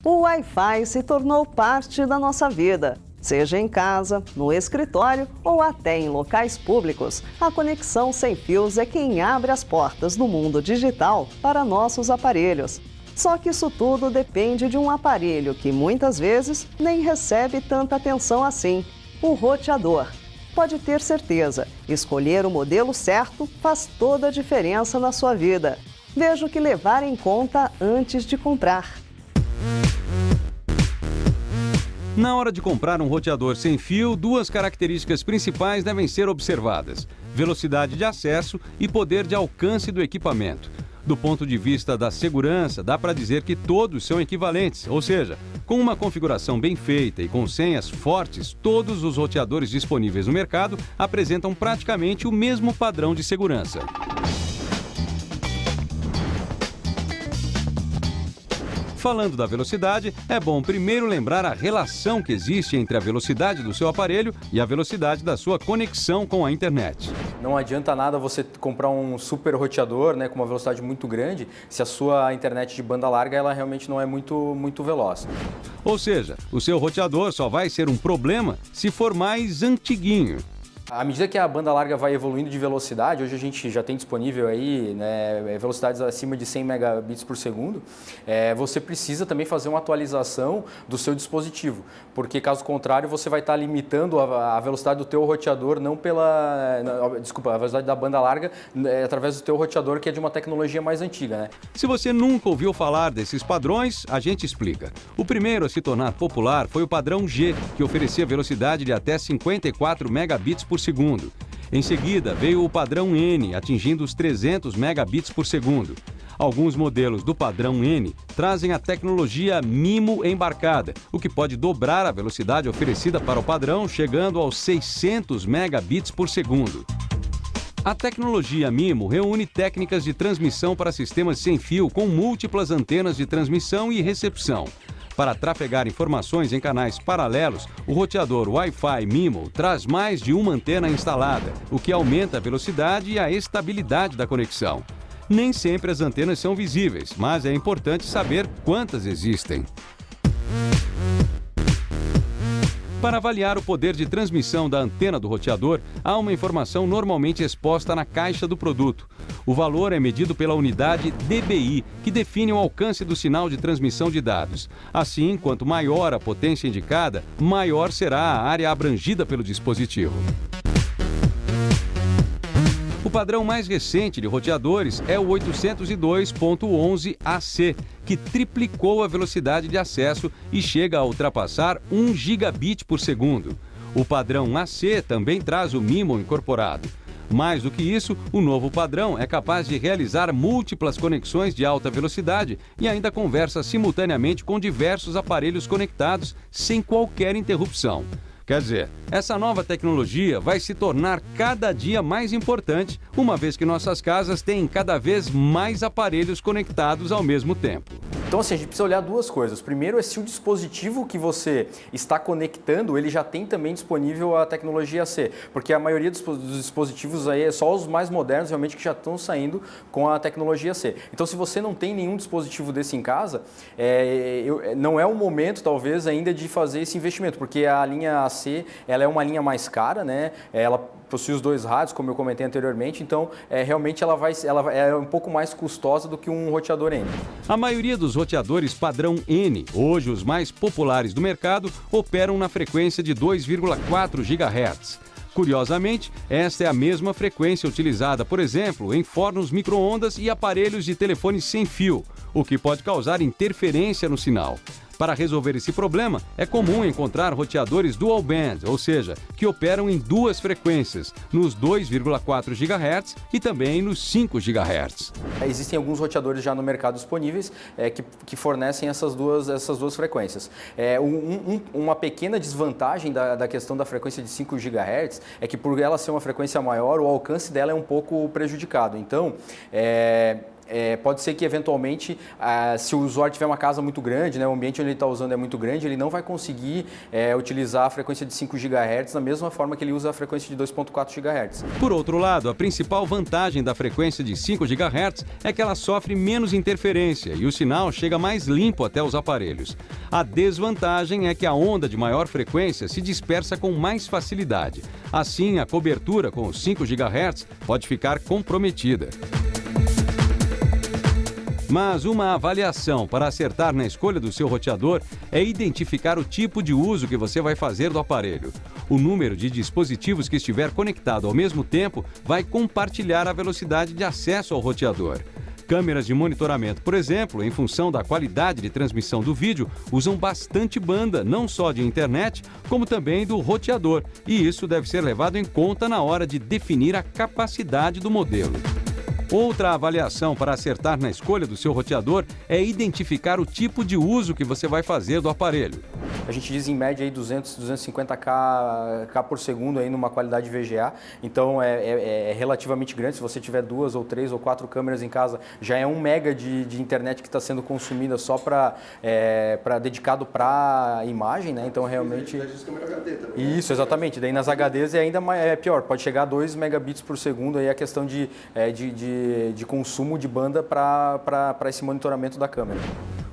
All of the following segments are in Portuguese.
O Wi-Fi se tornou parte da nossa vida. Seja em casa, no escritório ou até em locais públicos, a conexão sem fios é quem abre as portas do mundo digital para nossos aparelhos. Só que isso tudo depende de um aparelho que muitas vezes nem recebe tanta atenção assim: o roteador. Pode ter certeza, escolher o modelo certo faz toda a diferença na sua vida. Veja o que levar em conta antes de comprar. Na hora de comprar um roteador sem fio, duas características principais devem ser observadas: velocidade de acesso e poder de alcance do equipamento. Do ponto de vista da segurança, dá para dizer que todos são equivalentes, ou seja, com uma configuração bem feita e com senhas fortes, todos os roteadores disponíveis no mercado apresentam praticamente o mesmo padrão de segurança. Falando da velocidade, é bom primeiro lembrar a relação que existe entre a velocidade do seu aparelho e a velocidade da sua conexão com a internet. Não adianta nada você comprar um super roteador, né, com uma velocidade muito grande, se a sua internet de banda larga ela realmente não é muito veloz. Ou seja, o seu roteador só vai ser um problema se for mais antiguinho. À medida que a banda larga vai evoluindo de velocidade, hoje a gente já tem disponível aí, né, velocidades acima de 100 megabits por segundo, você precisa também fazer uma atualização do seu dispositivo, porque caso contrário você vai estar limitando a velocidade do teu roteador, a velocidade da banda larga através do teu roteador, que é de uma tecnologia mais antiga, né? Se você nunca ouviu falar desses padrões, a gente explica. O primeiro a se tornar popular foi o padrão G, que oferecia velocidade de até 54 megabits por segundo. Em seguida, veio o padrão N, atingindo os 300 megabits por segundo. Alguns modelos do padrão N trazem a tecnologia MIMO embarcada, o que pode dobrar a velocidade oferecida para o padrão, chegando aos 600 megabits por segundo. A tecnologia MIMO reúne técnicas de transmissão para sistemas sem fio com múltiplas antenas de transmissão e recepção. Para trafegar informações em canais paralelos, o roteador Wi-Fi MIMO traz mais de uma antena instalada, o que aumenta a velocidade e a estabilidade da conexão. Nem sempre as antenas são visíveis, mas é importante saber quantas existem. Para avaliar o poder de transmissão da antena do roteador, há uma informação normalmente exposta na caixa do produto. O valor é medido pela unidade dBi, que define o alcance do sinal de transmissão de dados. Assim, quanto maior a potência indicada, maior será a área abrangida pelo dispositivo. O padrão mais recente de roteadores é o 802.11ac, que triplicou a velocidade de acesso e chega a ultrapassar 1 gigabit por segundo. O padrão AC também traz o MIMO incorporado. Mais do que isso, o novo padrão é capaz de realizar múltiplas conexões de alta velocidade e ainda conversa simultaneamente com diversos aparelhos conectados sem qualquer interrupção. Quer dizer, essa nova tecnologia vai se tornar cada dia mais importante, uma vez que nossas casas têm cada vez mais aparelhos conectados ao mesmo tempo. Então, assim, a gente precisa olhar duas coisas. Primeiro é se o dispositivo que você está conectando, ele já tem também disponível a tecnologia C, porque a maioria dos dispositivos aí é só os mais modernos realmente que já estão saindo com a tecnologia C. Então, se você não tem nenhum dispositivo desse em casa, não é o momento, talvez, ainda de fazer esse investimento, porque a linha AC, ela é uma linha mais cara, né? Ela possui os dois rádios, como eu comentei anteriormente, então realmente ela é um pouco mais custosa do que um roteador N. A maioria dos roteadores padrão N, hoje os mais populares do mercado, operam na frequência de 2,4 GHz. Curiosamente, esta é a mesma frequência utilizada, por exemplo, em fornos micro-ondas e aparelhos de telefone sem fio, o que pode causar interferência no sinal. Para resolver esse problema, é comum encontrar roteadores dual band, ou seja, que operam em duas frequências, nos 2,4 GHz e também nos 5 GHz. Existem alguns roteadores já no mercado disponíveis que fornecem essas duas frequências. Uma pequena desvantagem da questão da frequência de 5 GHz é que, por ela ser uma frequência maior, o alcance dela é um pouco prejudicado. Então, pode ser que eventualmente, se o usuário tiver uma casa muito grande, né, o ambiente onde ele está usando é muito grande, ele não vai conseguir utilizar a frequência de 5 GHz da mesma forma que ele usa a frequência de 2.4 GHz. Por outro lado, a principal vantagem da frequência de 5 GHz é que ela sofre menos interferência e o sinal chega mais limpo até os aparelhos. A desvantagem é que a onda de maior frequência se dispersa com mais facilidade. Assim, a cobertura com os 5 GHz pode ficar comprometida. Mas uma avaliação para acertar na escolha do seu roteador é identificar o tipo de uso que você vai fazer do aparelho. O número de dispositivos que estiver conectado ao mesmo tempo vai compartilhar a velocidade de acesso ao roteador. Câmeras de monitoramento, por exemplo, em função da qualidade de transmissão do vídeo, usam bastante banda, não só de internet, como também do roteador. E isso deve ser levado em conta na hora de definir a capacidade do modelo. Outra avaliação para acertar na escolha do seu roteador é identificar o tipo de uso que você vai fazer do aparelho. A gente diz em média aí 250K por segundo aí numa qualidade VGA, então é relativamente grande. Se você tiver 2 ou 3 ou 4 câmeras em casa, já é 1 mega de internet que está sendo consumida só dedicado para imagem, né? Então realmente... Isso, exatamente. Daí nas HDs é ainda pior, pode chegar a 2 megabits por segundo, aí a questão de consumo de banda para esse monitoramento da câmera.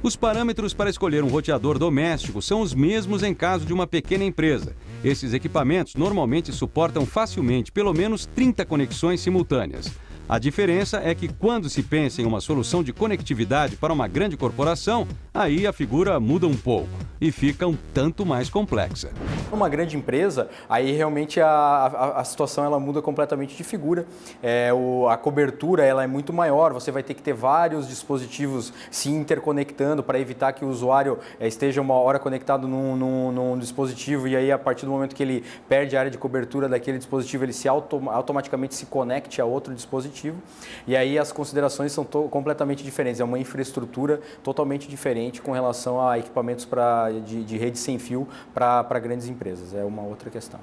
Os parâmetros para escolher um roteador doméstico são os mesmos em caso de uma pequena empresa. Esses equipamentos normalmente suportam facilmente pelo menos 30 conexões simultâneas. A diferença é que quando se pensa em uma solução de conectividade para uma grande corporação, aí a figura muda um pouco e fica um tanto mais complexa. Uma grande empresa, aí realmente a situação ela muda completamente de figura. A cobertura ela é muito maior, você vai ter que ter vários dispositivos se interconectando para evitar que o usuário esteja uma hora conectado num dispositivo e aí a partir do momento que ele perde a área de cobertura daquele dispositivo, ele automaticamente se conecte a outro dispositivo. E aí as considerações são completamente diferentes, é uma infraestrutura totalmente diferente com relação a equipamentos de rede sem fio para grandes empresas, é uma outra questão.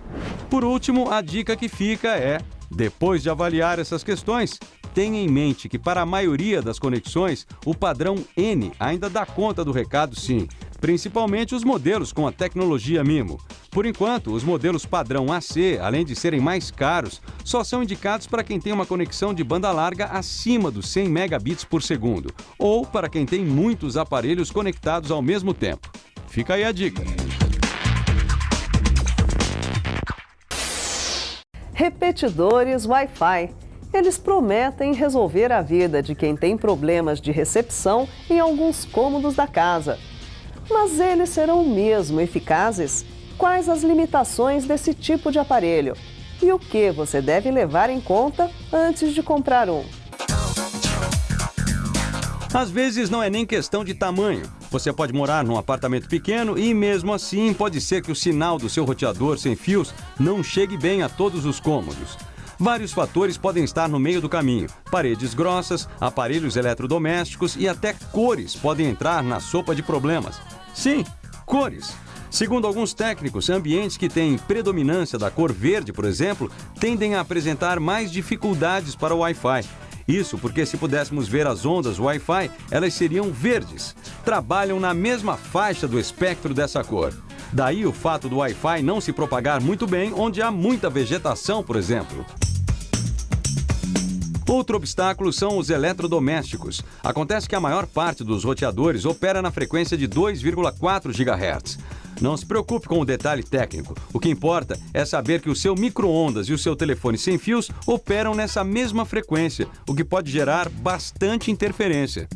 Por último, a dica que fica é, depois de avaliar essas questões, tenha em mente que para a maioria das conexões, o padrão N ainda dá conta do recado sim, principalmente os modelos com a tecnologia MIMO. Por enquanto, os modelos padrão AC, além de serem mais caros, só são indicados para quem tem uma conexão de banda larga acima dos 100 megabits por segundo, ou para quem tem muitos aparelhos conectados ao mesmo tempo. Fica aí a dica. Repetidores Wi-Fi. Eles prometem resolver a vida de quem tem problemas de recepção em alguns cômodos da casa. Mas eles serão mesmo eficazes? Quais as limitações desse tipo de aparelho? E o que você deve levar em conta antes de comprar um? Às vezes não é nem questão de tamanho. Você pode morar num apartamento pequeno e, mesmo assim, pode ser que o sinal do seu roteador sem fios não chegue bem a todos os cômodos. Vários fatores podem estar no meio do caminho. Paredes grossas, aparelhos eletrodomésticos e até cores podem entrar na sopa de problemas. Sim, cores. Segundo alguns técnicos, ambientes que têm predominância da cor verde, por exemplo, tendem a apresentar mais dificuldades para o Wi-Fi. Isso porque se pudéssemos ver as ondas Wi-Fi, elas seriam verdes. Trabalham na mesma faixa do espectro dessa cor. Daí o fato do Wi-Fi não se propagar muito bem onde há muita vegetação, por exemplo. Outro obstáculo são os eletrodomésticos. Acontece que a maior parte dos roteadores opera na frequência de 2,4 GHz. Não se preocupe com o detalhe técnico. O que importa é saber que o seu micro-ondas e o seu telefone sem fios operam nessa mesma frequência, o que pode gerar bastante interferência.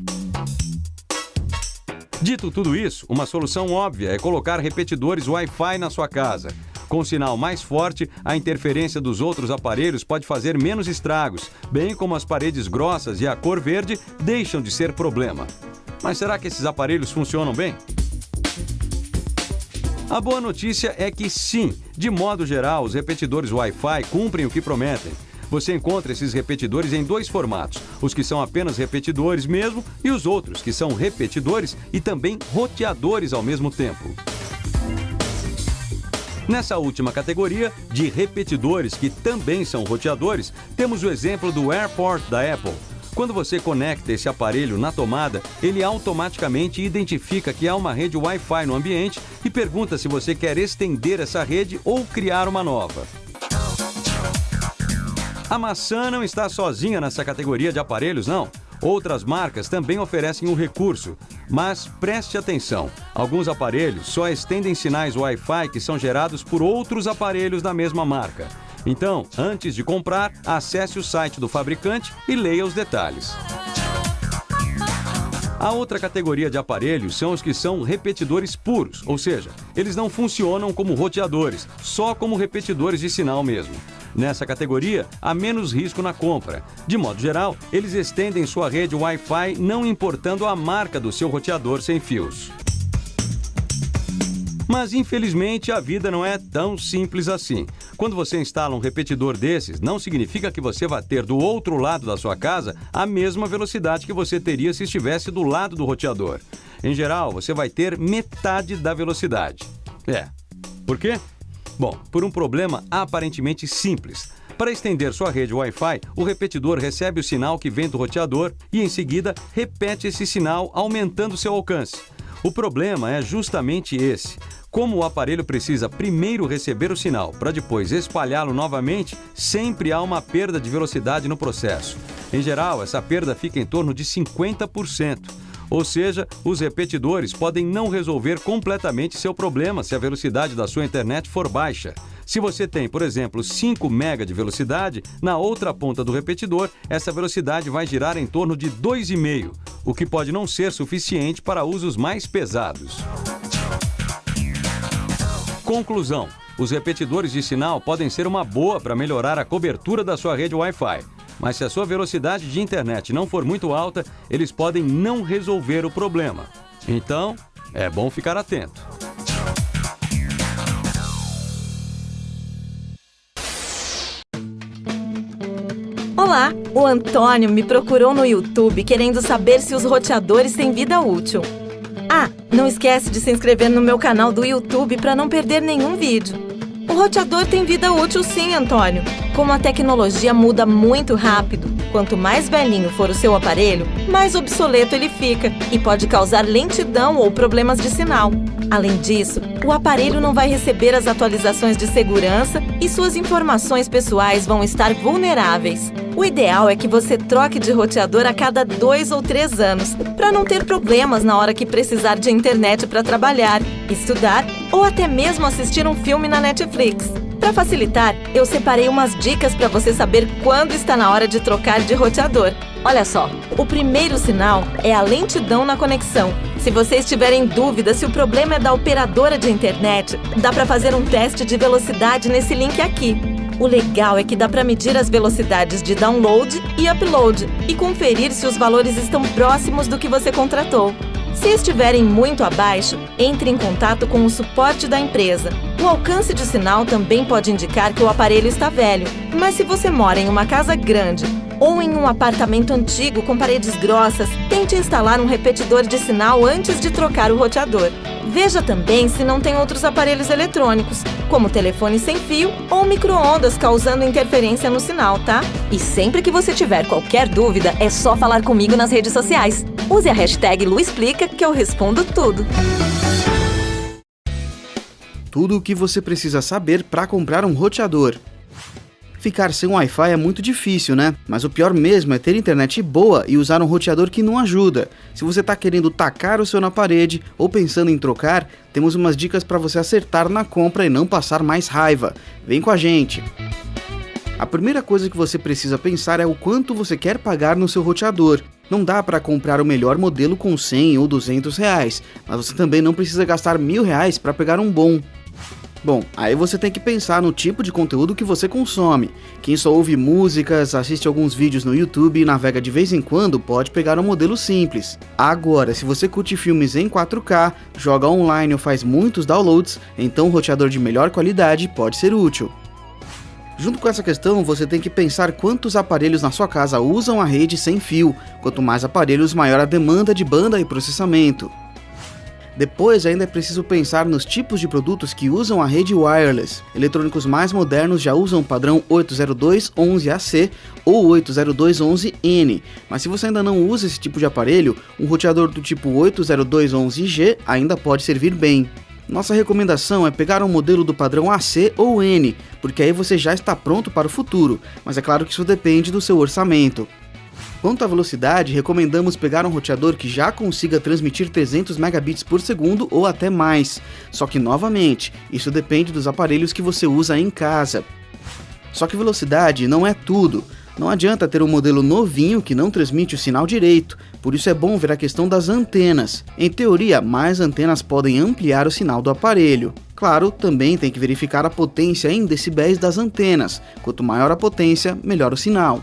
Dito tudo isso, uma solução óbvia é colocar repetidores Wi-Fi na sua casa. Com sinal mais forte, a interferência dos outros aparelhos pode fazer menos estragos, bem como as paredes grossas e a cor verde deixam de ser problema. Mas será que esses aparelhos funcionam bem? A boa notícia é que sim, de modo geral, os repetidores Wi-Fi cumprem o que prometem. Você encontra esses repetidores em dois formatos, os que são apenas repetidores mesmo e os outros que são repetidores e também roteadores ao mesmo tempo. Nessa última categoria, de repetidores que também são roteadores, temos o exemplo do AirPort da Apple. Quando você conecta esse aparelho na tomada, ele automaticamente identifica que há uma rede Wi-Fi no ambiente e pergunta se você quer estender essa rede ou criar uma nova. A maçã não está sozinha nessa categoria de aparelhos, não. Outras marcas também oferecem um recurso, mas preste atenção, alguns aparelhos só estendem sinais Wi-Fi que são gerados por outros aparelhos da mesma marca. Então, antes de comprar, acesse o site do fabricante e leia os detalhes. A outra categoria de aparelhos são os que são repetidores puros, ou seja, eles não funcionam como roteadores, só como repetidores de sinal mesmo. Nessa categoria, há menos risco na compra. De modo geral, eles estendem sua rede Wi-Fi não importando a marca do seu roteador sem fios. Mas, infelizmente, a vida não é tão simples assim. Quando você instala um repetidor desses, não significa que você vai ter do outro lado da sua casa a mesma velocidade que você teria se estivesse do lado do roteador. Em geral, você vai ter metade da velocidade. Por quê? Bom, por um problema aparentemente simples. Para estender sua rede Wi-Fi, o repetidor recebe o sinal que vem do roteador e, em seguida, repete esse sinal, aumentando seu alcance. O problema é justamente esse. Como o aparelho precisa primeiro receber o sinal para depois espalhá-lo novamente, sempre há uma perda de velocidade no processo. Em geral, essa perda fica em torno de 50%. Ou seja, os repetidores podem não resolver completamente seu problema se a velocidade da sua internet for baixa. Se você tem, por exemplo, 5 MB de velocidade, na outra ponta do repetidor, essa velocidade vai girar em torno de 2,5, o que pode não ser suficiente para usos mais pesados. Conclusão: os repetidores de sinal podem ser uma boa para melhorar a cobertura da sua rede Wi-Fi. Mas se a sua velocidade de internet não for muito alta, eles podem não resolver o problema. Então, é bom ficar atento. Olá, o Antônio me procurou no YouTube querendo saber se os roteadores têm vida útil. Ah, não esquece de se inscrever no meu canal do YouTube para não perder nenhum vídeo. O roteador tem vida útil sim, Antônio. Como a tecnologia muda muito rápido, quanto mais velhinho for o seu aparelho, mais obsoleto ele fica e pode causar lentidão ou problemas de sinal. Além disso, o aparelho não vai receber as atualizações de segurança e suas informações pessoais vão estar vulneráveis. O ideal é que você troque de roteador a cada 2 ou 3 anos, para não ter problemas na hora que precisar de internet para trabalhar, estudar ou até mesmo assistir um filme na Netflix. Para facilitar, eu separei umas dicas para você saber quando está na hora de trocar de roteador. Olha só, o primeiro sinal é a lentidão na conexão. Se você estiver em dúvida se o problema é da operadora de internet, dá para fazer um teste de velocidade nesse link aqui. O legal é que dá para medir as velocidades de download e upload e conferir se os valores estão próximos do que você contratou. Se estiverem muito abaixo, entre em contato com o suporte da empresa. O alcance de sinal também pode indicar que o aparelho está velho, mas se você mora em uma casa grande ou em um apartamento antigo com paredes grossas, tente instalar um repetidor de sinal antes de trocar o roteador. Veja também se não tem outros aparelhos eletrônicos, como telefone sem fio ou micro-ondas causando interferência no sinal, tá? E sempre que você tiver qualquer dúvida, é só falar comigo nas redes sociais. Use a hashtag LuExplica que eu respondo tudo. Tudo o que você precisa saber para comprar um roteador. Ficar sem Wi-Fi é muito difícil, né? Mas o pior mesmo é ter internet boa e usar um roteador que não ajuda. Se você está querendo tacar o seu na parede ou pensando em trocar, temos umas dicas para você acertar na compra e não passar mais raiva. Vem com a gente! A primeira coisa que você precisa pensar é o quanto você quer pagar no seu roteador. Não dá para comprar o melhor modelo com 100 ou 200 reais, mas você também não precisa gastar R$1.000 para pegar um bom. Bom, aí você tem que pensar no tipo de conteúdo que você consome. Quem só ouve músicas, assiste alguns vídeos no YouTube e navega de vez em quando pode pegar um modelo simples. Agora, se você curte filmes em 4K, joga online ou faz muitos downloads, então um roteador de melhor qualidade pode ser útil. Junto com essa questão, você tem que pensar quantos aparelhos na sua casa usam a rede sem fio. Quanto mais aparelhos, maior a demanda de banda e processamento. Depois ainda é preciso pensar nos tipos de produtos que usam a rede wireless. Eletrônicos mais modernos já usam o padrão 802.11ac ou 802.11n, mas se você ainda não usa esse tipo de aparelho, um roteador do tipo 802.11g ainda pode servir bem. Nossa recomendação é pegar um modelo do padrão AC ou N, porque aí você já está pronto para o futuro, mas é claro que isso depende do seu orçamento. Quanto à velocidade, recomendamos pegar um roteador que já consiga transmitir 300 megabits por segundo ou até mais, só que novamente, isso depende dos aparelhos que você usa em casa. Só que velocidade não é tudo. Não adianta ter um modelo novinho que não transmite o sinal direito, por isso é bom ver a questão das antenas. Em teoria, mais antenas podem ampliar o sinal do aparelho. Claro, também tem que verificar a potência em decibéis das antenas. Quanto maior a potência, melhor o sinal.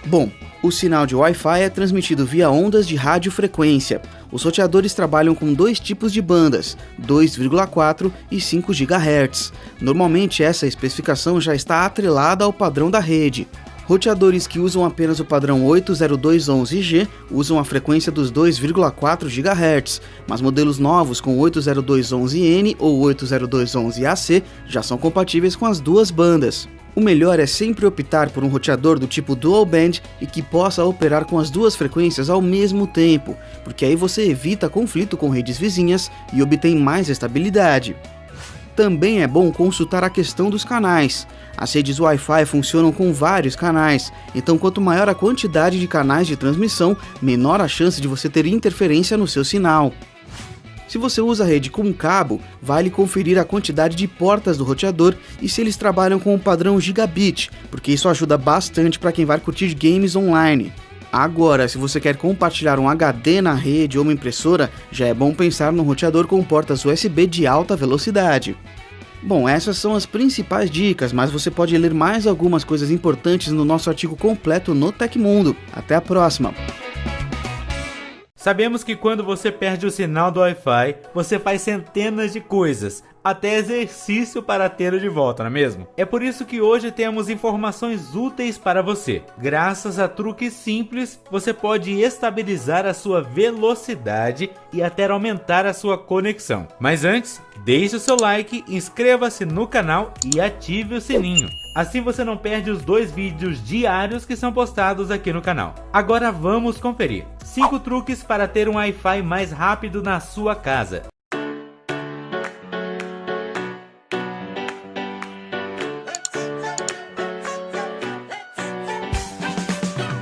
Bom, o sinal de Wi-Fi é transmitido via ondas de radiofrequência. Os roteadores trabalham com dois tipos de bandas, 2,4 e 5 GHz. Normalmente essa especificação já está atrelada ao padrão da rede. Roteadores que usam apenas o padrão 802.11g usam a frequência dos 2,4 GHz, mas modelos novos com 802.11n ou 802.11ac já são compatíveis com as duas bandas. O melhor é sempre optar por um roteador do tipo Dual Band e que possa operar com as duas frequências ao mesmo tempo, porque aí você evita conflito com redes vizinhas e obtém mais estabilidade. Também é bom consultar a questão dos canais. As redes Wi-Fi funcionam com vários canais, então quanto maior a quantidade de canais de transmissão, menor a chance de você ter interferência no seu sinal. Se você usa a rede com cabo, vale conferir a quantidade de portas do roteador e se eles trabalham com o padrão Gigabit, porque isso ajuda bastante para quem vai curtir games online. Agora, se você quer compartilhar um HD na rede ou uma impressora, já é bom pensar num roteador com portas USB de alta velocidade. Bom, essas são as principais dicas, mas você pode ler mais algumas coisas importantes no nosso artigo completo no Tecmundo. Até a próxima! Sabemos que quando você perde o sinal do Wi-Fi, você faz centenas de coisas, até exercício para tê-lo de volta, não é mesmo? É por isso que hoje temos informações úteis para você. Graças a truques simples, você pode estabilizar a sua velocidade e até aumentar a sua conexão. Mas antes, deixe o seu like, inscreva-se no canal e ative o sininho. Assim você não perde os 2 vídeos diários que são postados aqui no canal. Agora vamos conferir 5 truques para ter um Wi-Fi mais rápido na sua casa.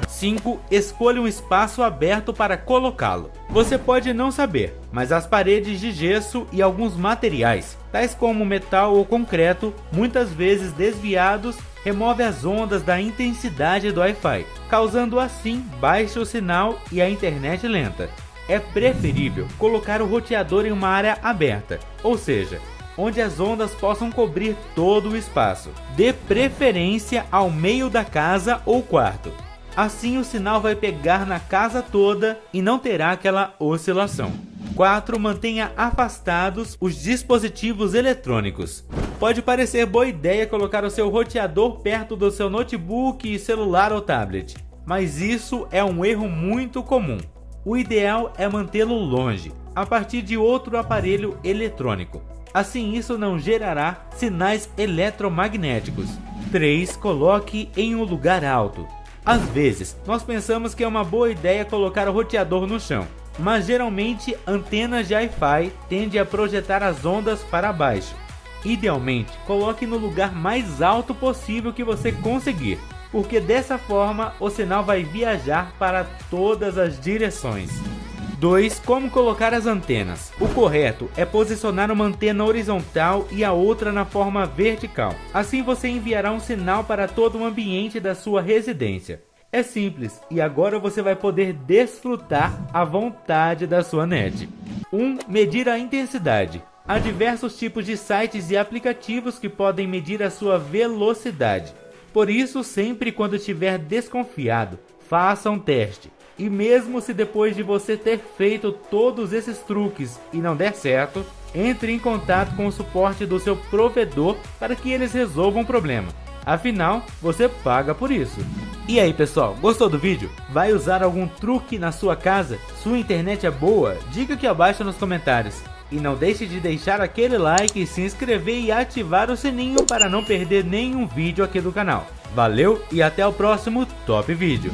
5. Escolha um espaço aberto para colocá-lo. Você pode não saber, mas as paredes de gesso e alguns materiais, tais como metal ou concreto, muitas vezes desviados, remove as ondas da intensidade do Wi-Fi, causando assim baixo sinal e a internet lenta. É preferível colocar o roteador em uma área aberta, ou seja, onde as ondas possam cobrir todo o espaço, de preferência ao meio da casa ou quarto. Assim o sinal vai pegar na casa toda e não terá aquela oscilação. 4. Mantenha afastados os dispositivos eletrônicos. Pode parecer boa ideia colocar o seu roteador perto do seu notebook, celular ou tablet, mas isso é um erro muito comum. O ideal é mantê-lo longe, a partir de outro aparelho eletrônico. Assim isso não gerará sinais eletromagnéticos. 3. Coloque em um lugar alto. Às vezes, nós pensamos que é uma boa ideia colocar o roteador no chão, mas geralmente antenas de Wi-Fi tendem a projetar as ondas para baixo. Idealmente, coloque no lugar mais alto possível que você conseguir, porque dessa forma o sinal vai viajar para todas as direções. 2. Como colocar as antenas. O correto é posicionar uma antena horizontal e a outra na forma vertical. Assim você enviará um sinal para todo o ambiente da sua residência. É simples e agora você vai poder desfrutar à vontade da sua net. 1. Medir a intensidade. Há diversos tipos de sites e aplicativos que podem medir a sua velocidade. Por isso, sempre quando estiver desconfiado, faça um teste. E mesmo se depois de você ter feito todos esses truques e não der certo, entre em contato com o suporte do seu provedor para que eles resolvam o problema. Afinal, você paga por isso. E aí pessoal, gostou do vídeo? Vai usar algum truque na sua casa? Sua internet é boa? Diga aqui abaixo nos comentários. E não deixe de deixar aquele like, se inscrever e ativar o sininho para não perder nenhum vídeo aqui do canal. Valeu e até o próximo Top Vídeo.